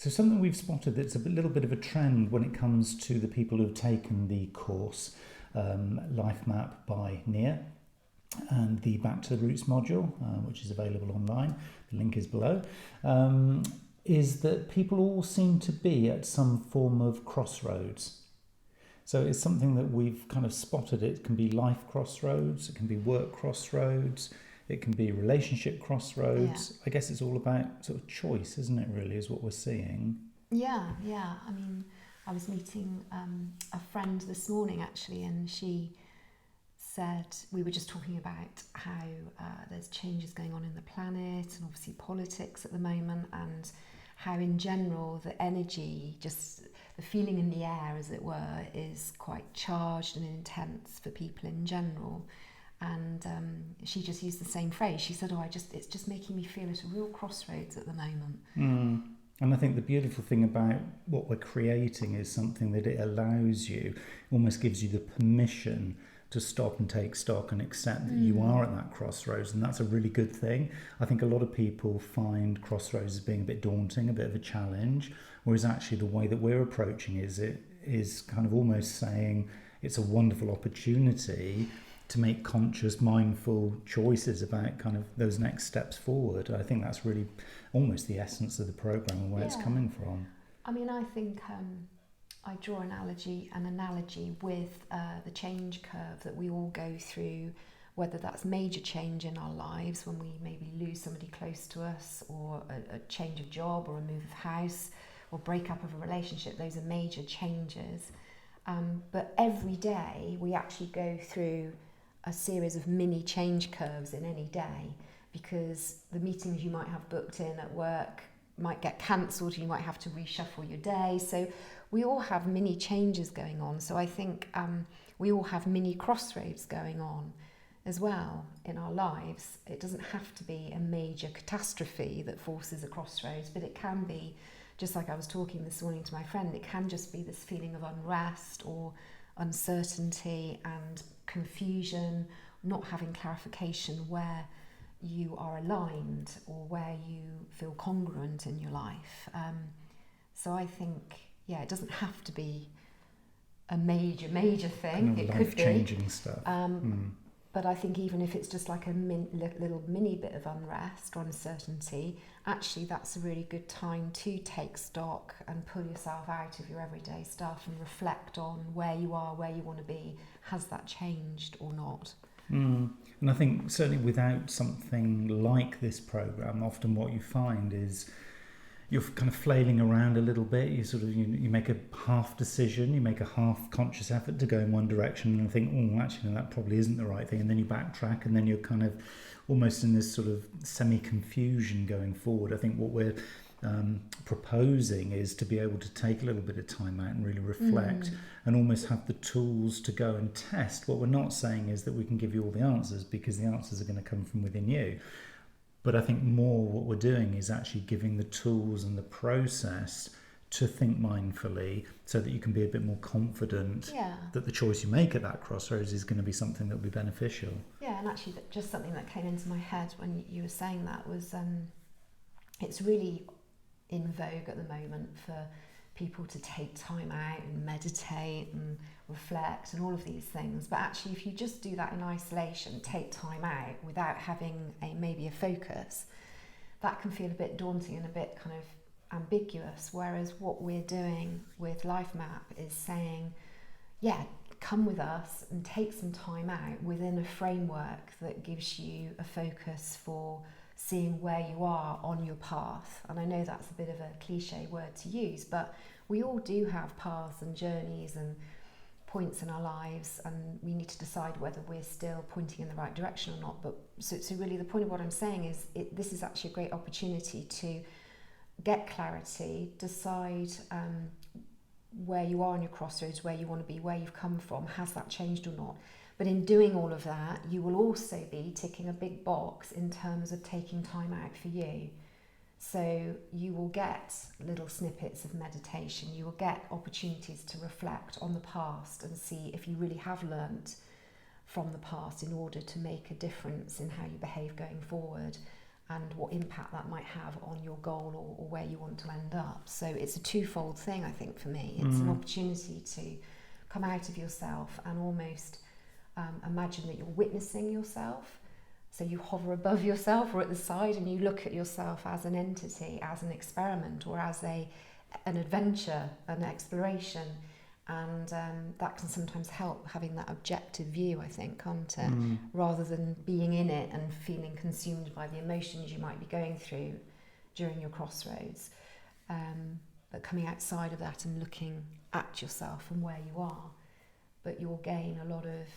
So something we've spotted that's a little bit of a trend when it comes to the people who've taken the course, Life Map by Nia, and the Back to the Roots module, which is available online, the link is below, is that people all seem to be at some form of crossroads. So it's something that we've kind of spotted. It can be life crossroads, it can be work crossroads, it can be relationship crossroads. Yeah. I guess it's all about sort of choice, isn't it, really, is what we're seeing. Yeah. I mean, I was meeting a friend this morning, actually, and she said, we were just talking about how there's changes going on in the planet and obviously politics at the moment, and how in general the energy, just the feeling in the air, as it were, is quite charged and intense for people in general. And she just used the same phrase. She said, it's just making me feel at a real crossroads at the moment. And I think the beautiful thing about what we're creating is something that it allows you, almost gives you the permission to stop and take stock and accept that you are at that crossroads, and that's a really good thing. I think a lot of people find crossroads as being a bit daunting, a bit of a challenge, whereas actually the way that we're approaching it is kind of almost saying it's a wonderful opportunity to make conscious, mindful choices about kind of those next steps forward. I think that's really almost the essence of the programme and where it's coming from. I mean, I think I draw an analogy with the change curve that we all go through, whether that's major change in our lives when we maybe lose somebody close to us, or a change of job, or a move of house, or break up of a relationship. Those are major changes. But every day we actually go through a series of mini change curves in any day, because the meetings you might have booked in at work might get cancelled, you might have to reshuffle your day. So we all have mini changes going on. So I think we all have mini crossroads going on as well in our lives. It doesn't have to be a major catastrophe that forces a crossroads, but it can be, just like I was talking this morning to my friend, it can just be this feeling of unrest or uncertainty and confusion, not having clarification where you are aligned or where you feel congruent in your life. So I think, it doesn't have to be a major thing. Kind of it could be life-changing stuff. But I think even if it's just like a little mini bit of unrest or uncertainty, actually that's a really good time to take stock and pull yourself out of your everyday stuff and reflect on where you are, where you want to be. Has that changed or not? And I think certainly without something like this programme, often what you find is you're kind of flailing around a little bit. You sort of you make a half decision, you make a half conscious effort to go in one direction and think, actually, no, that probably isn't the right thing. And then you backtrack, and then you're kind of almost in this sort of semi-confusion going forward. I think what we're proposing is to be able to take a little bit of time out and really reflect and almost have the tools to go and test. What we're not saying is that we can give you all the answers, because the answers are going to come from within you. But I think more what we're doing is actually giving the tools and the process to think mindfully, so that you can be a bit more confident that the choice you make at that crossroads is going to be something that will be beneficial. Yeah, and actually just something that came into my head when you were saying that was it's really in vogue at the moment for people to take time out and meditate and reflect and all of these things. But actually, if you just do that in isolation, take time out without having maybe a focus, that can feel a bit daunting and a bit kind of ambiguous. Whereas what we're doing with Life Map is saying, come with us and take some time out within a framework that gives you a focus for seeing where you are on your path. And I know that's a bit of a cliche word to use, but we all do have paths and journeys and points in our lives, and we need to decide whether we're still pointing in the right direction or not. But so really the point of what I'm saying is this is actually a great opportunity to get clarity, decide where you are on your crossroads, where you want to be, where you've come from, has that changed or not. But in doing all of that, you will also be ticking a big box in terms of taking time out for you. So you will get little snippets of meditation, you will get opportunities to reflect on the past and see if you really have learnt from the past in order to make a difference in how you behave going forward. and what impact that might have on your goal or where you want to end up. So it's a twofold thing, I think, for me. It's an opportunity to come out of yourself and almost imagine that you're witnessing yourself. So you hover above yourself or at the side and you look at yourself as an entity, as an experiment, or as an adventure, an exploration. And that can sometimes help, having that objective view, I think, can't it? Rather than being in it and feeling consumed by the emotions you might be going through during your crossroads. But coming outside of that and looking at yourself and where you are. But you'll gain a lot of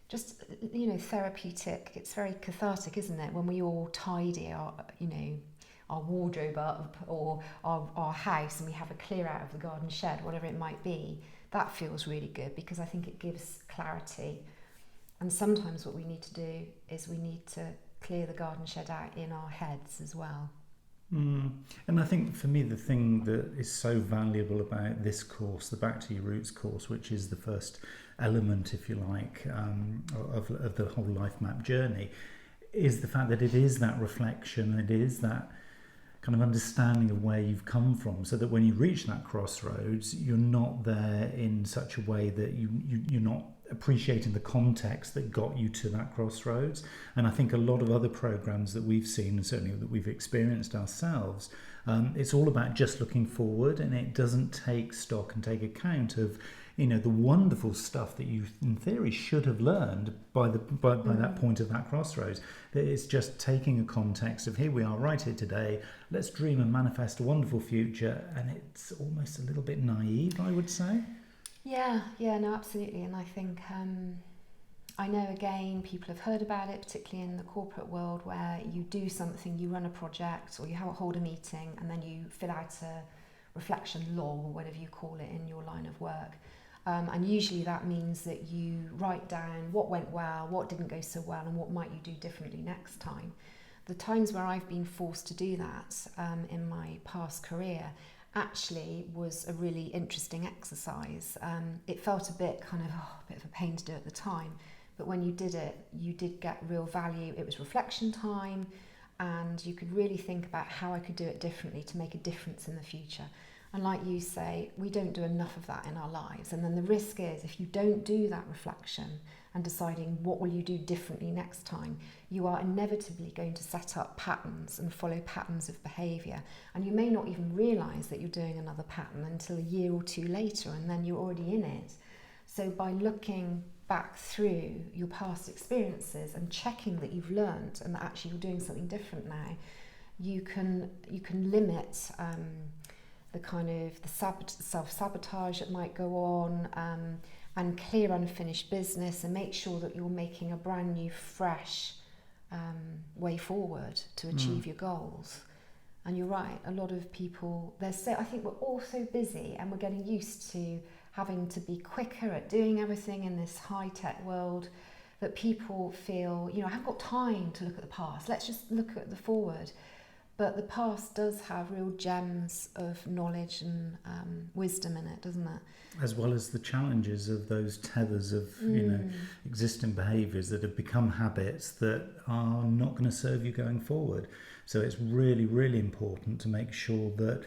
just, therapeutic. It's very cathartic, isn't it? When we all tidy our wardrobe up or our house and we have a clear out of the garden shed, whatever it might be, that feels really good because I think it gives clarity. And sometimes what we need to do is we need to clear the garden shed out in our heads as well. And I think for me the thing that is so valuable about this course, the Back to Your Roots course, which is the first element, if you like, of the whole life map journey, is the fact that it is that reflection, it is that kind of understanding of where you've come from, so that when you reach that crossroads, you're not there in such a way that you're not appreciating the context that got you to that crossroads. And I think a lot of other programs that we've seen, and certainly that we've experienced ourselves, it's all about just looking forward, and it doesn't take stock and take account of the wonderful stuff that you in theory should have learned by that point of that crossroads. That it's just taking a context of, here we are right here today, let's dream and manifest a wonderful future. And it's almost a little bit naive, I would say. Yeah, no, absolutely. And I think I know, again, people have heard about it, particularly in the corporate world, where you do something, you run a project or you hold a meeting, and then you fill out a reflection log or whatever you call it in your line of work. And usually that means that you write down what went well, what didn't go so well, and what might you do differently next time. The times where I've been forced to do that in my past career actually was a really interesting exercise. It felt a bit of a pain to do at the time, but when you did it, you did get real value. It was reflection time, and you could really think about how I could do it differently to make a difference in the future. And like you say, we don't do enough of that in our lives. And then the risk is, if you don't do that reflection and deciding what will you do differently next time, you are inevitably going to set up patterns and follow patterns of behaviour. And you may not even realise that you're doing another pattern until a year or two later, and then you're already in it. So by looking back through your past experiences and checking that you've learned and that actually you're doing something different now, you can limit the kind of the self-sabotage that might go on, and clear unfinished business, and make sure that you're making a brand new, fresh way forward to achieve your goals. And you're right, a lot of people, I think we're all so busy, and we're getting used to having to be quicker at doing everything in this high-tech world, that people feel, I haven't got time to look at the past, let's just look at the forward. But the past does have real gems of knowledge and wisdom in it, doesn't it? As well as the challenges of those tethers of existing behaviours that have become habits that are not going to serve you going forward. So it's really, really important to make sure that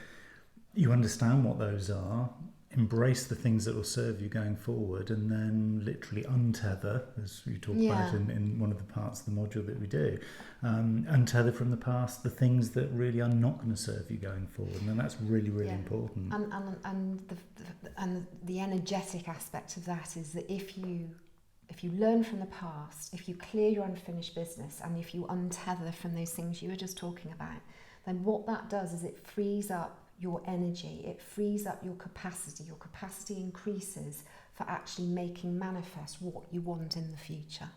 you understand what those are, embrace the things that will serve you going forward, and then literally untether, as you talk about in one of the parts of the module that we do, untether from the past the things that really are not going to serve you going forward, and that's really, really important. And the energetic aspect of that is that if you learn from the past, if you clear your unfinished business, and if you untether from those things you were just talking about, then what that does is it frees up your energy, it frees up your capacity increases for actually making manifest what you want in the future.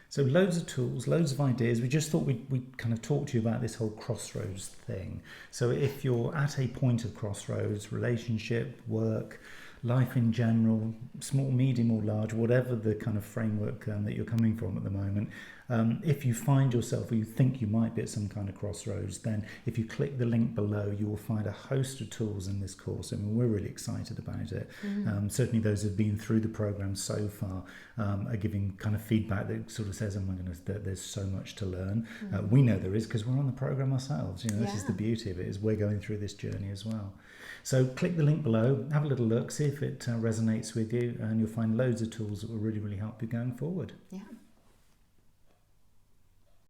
So loads of tools, loads of ideas. We just thought we'd kind of talk to you about this whole crossroads thing. So if you're at a point of crossroads, relationship, work, life in general, small, medium or large, whatever the kind of framework that you're coming from at the moment, If you find yourself, or you think you might be at some kind of crossroads, then if you click the link below, you will find a host of tools in this course. I mean, we're really excited about it. Certainly those who've been through the program so far are giving kind of feedback that sort of says, oh my goodness, there's so much to learn. We know there is, because we're on the program ourselves. This is the beauty of it, is we're going through this journey as well. So click the link below, have a little look, see if it resonates with you, and you'll find loads of tools that will really, really help you going forward. Yeah.